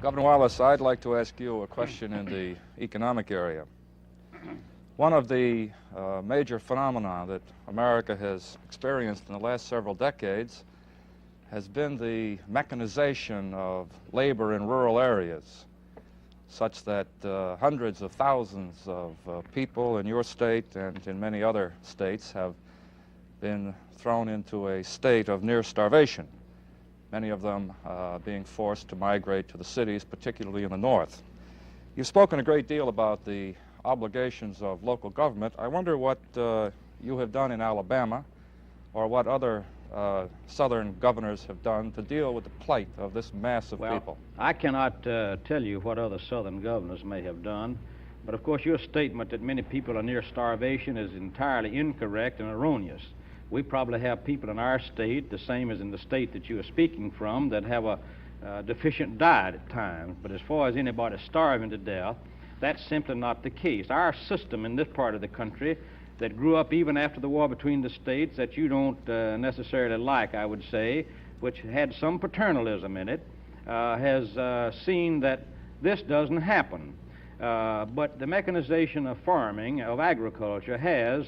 Governor Wallace, I'd like to ask you a question in the economic area. One of the major phenomena that America has experienced in the last several decades has been the mechanization of labor in rural areas, such that hundreds of thousands of people in your state and in many other states have been thrown into a state of near starvation, many of them being forced to migrate to the cities, particularly in the north. You've spoken a great deal about the obligations of local government. I wonder what you have done in Alabama, or what other southern governors have done to deal with the plight of this mass of people. I cannot tell you what other southern governors may have done, but of course your statement that many people are near starvation is entirely incorrect and erroneous. We probably have people in our state, the same as in the state that you are speaking from, that have a deficient diet at times, but as far as anybody starving to death, that's simply not the case. Our system in this part of the country that grew up even after the war between the states that you don't necessarily like, I would say, which had some paternalism in it, has seen that this doesn't happen. But the mechanization of farming, of agriculture, has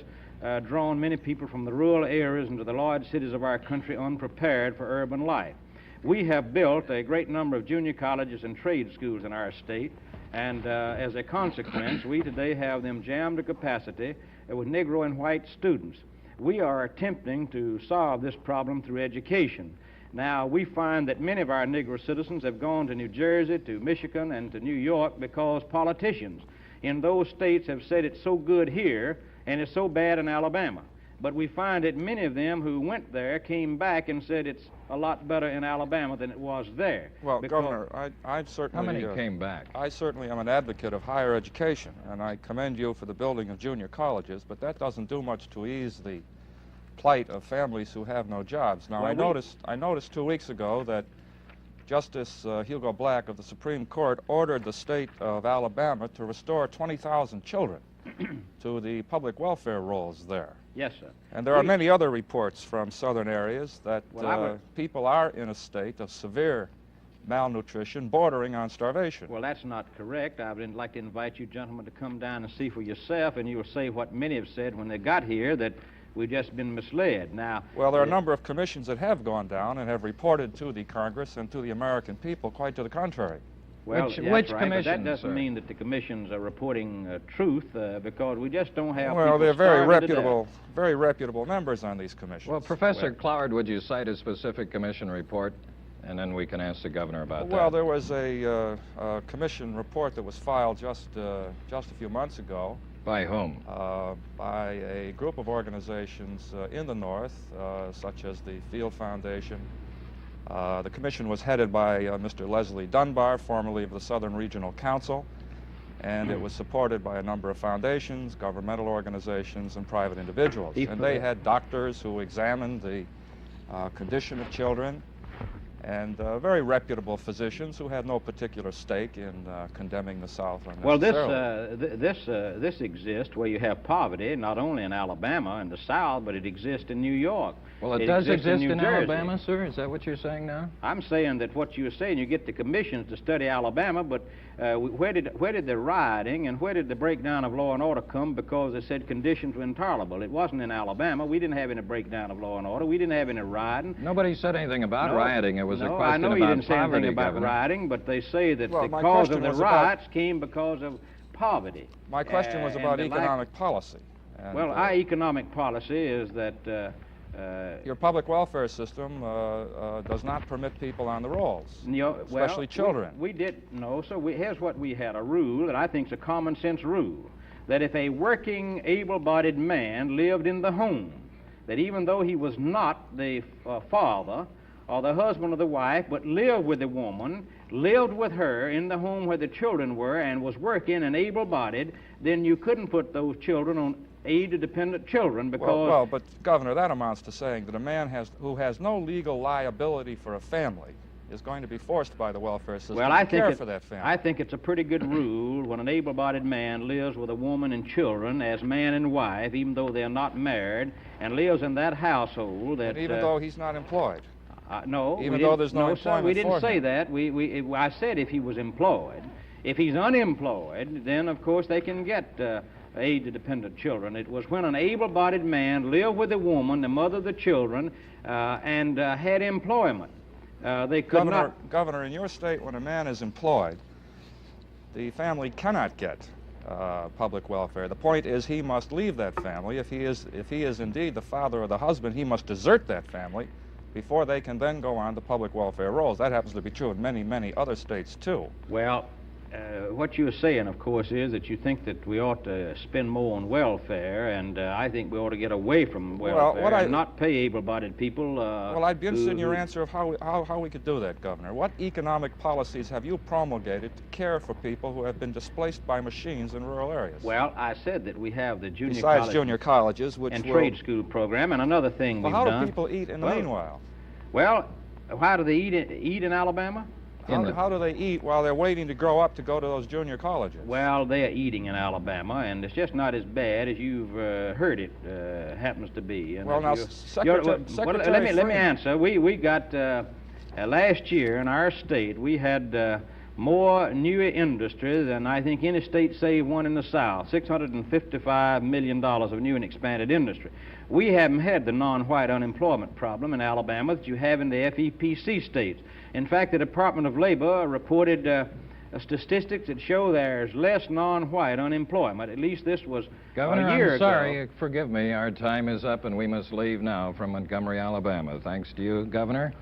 drawn many people from the rural areas into the large cities of our country unprepared for urban life. We have built a great number of junior colleges and trade schools in our state, and as a consequence, we today have them jammed to capacity with Negro and white students. We are attempting to solve this problem through education. Now, we find that many of our Negro citizens have gone to New Jersey, to Michigan, and to New York because politicians in those states have said it's so good here and it's so bad in Alabama. But we find that many of them who went there came back and said it's a lot better in Alabama than it was there. Well, Governor, I certainly... How many came back? I certainly am an advocate of higher education, and I commend you for the building of junior colleges, but that doesn't do much to ease the plight of families who have no jobs. Now, Well, I noticed 2 weeks ago that Justice Hugo Black of the Supreme Court ordered the state of Alabama to restore 20,000 children to the public welfare rolls there. Yes, sir. And there are many other reports from southern areas that Well, people are in a state of severe malnutrition bordering on starvation. Well, that's not correct. I would like to invite you gentlemen to come down and see for yourself, and you will say what many have said when they got here, that we've just been misled. Now, well, there are a number of commissions that have gone down and have reported to the Congress and to the American people quite to the contrary. Well, Which that's right, but commissions, that doesn't sir? mean that the commissions are reporting truth, because we just don't have Well, people they're starving very reputable members on these commissions. Well, Professor Cloward, would you cite a specific commission report, and then we can ask the governor about that? Well, there was a commission report that was filed just a few months ago. By whom? By a group of organizations in the North, such as the Field Foundation. The commission was headed by Mr. Leslie Dunbar, formerly of the Southern Regional Council, and it was supported by a number of foundations, governmental organizations, and private individuals. And they had doctors who examined the condition of children, and very reputable physicians who had no particular stake in condemning the South unnecessarily. Well, this exists where you have poverty, not only in Alabama and the South, but it exists in New York. Well, it does exist New in Jersey. Alabama, sir? Is that what you're saying now? I'm saying that what you're saying, you get the commissions to study Alabama, but where did the rioting and where did the breakdown of law and order come because they said conditions were intolerable? It wasn't in Alabama. We didn't have any breakdown of law and order. We didn't have any rioting. Nobody said anything about rioting. It was a question I know you about didn't say anything poverty, about Governor. rioting, but they say that Well, the my cause question of the was about- riots came because of poverty. My question was And about the lack- economic policy. And, Well, our economic policy is that your public welfare system does not permit people on the rolls, especially children. We did, no, so here's what we had, a rule that I think is a common sense rule, that if a working, able-bodied man lived in the home, that even though he was not the father or the husband of the wife, but lived with the woman, lived with her in the home where the children were and was working and able-bodied, then you couldn't put those children on aid-dependent children because... Well, but Governor, that amounts to saying that a man who has no legal liability for a family is going to be forced by the welfare system to care for that family. I think it's a pretty good rule when an able-bodied man lives with a woman and children as man and wife, even though they're not married, and lives in that household that... And even though he's not employed. No. Even though there's no sir, employment we didn't for say him. that. I said if he was employed. If he's unemployed, then of course they can get aid to dependent children. It was when an able-bodied man lived with a woman, the mother of the children, and had employment. They could not. Governor, in your state, when a man is employed, the family cannot get public welfare. The point is he must leave that family. If he is indeed the father or the husband, he must desert that family before they can then go on to public welfare rolls. That happens to be true in many, many other states, too. Well, what you're saying, of course, is that you think that we ought to spend more on welfare, and I think we ought to get away from welfare and not pay able-bodied people. Well, I'd be interested in your answer of how we could do that, Governor. What economic policies have you promulgated to care for people who have been displaced by machines in rural areas? Well, I said that we have the junior Besides junior colleges, which and trade school program, and another thing well, we've how done. do people eat in the meanwhile? Well, how do they eat in Alabama? How do they eat while they're waiting to grow up to go to those junior colleges? Well, they're eating in Alabama, and it's just not as bad as you've heard it happens to be. And well, now, let me answer. We got last year in our state we had more new industry than I think any state save one in the South. $655 million of new and expanded industry. We haven't had the non-white unemployment problem in Alabama that you have in the FEPC states. In fact, the Department of Labor reported statistics that show there's less non-white unemployment. At least this was Governor, a year I'm sorry. ago. Forgive me. Our time is up, and we must leave now from Montgomery, Alabama. Thanks to you, Governor.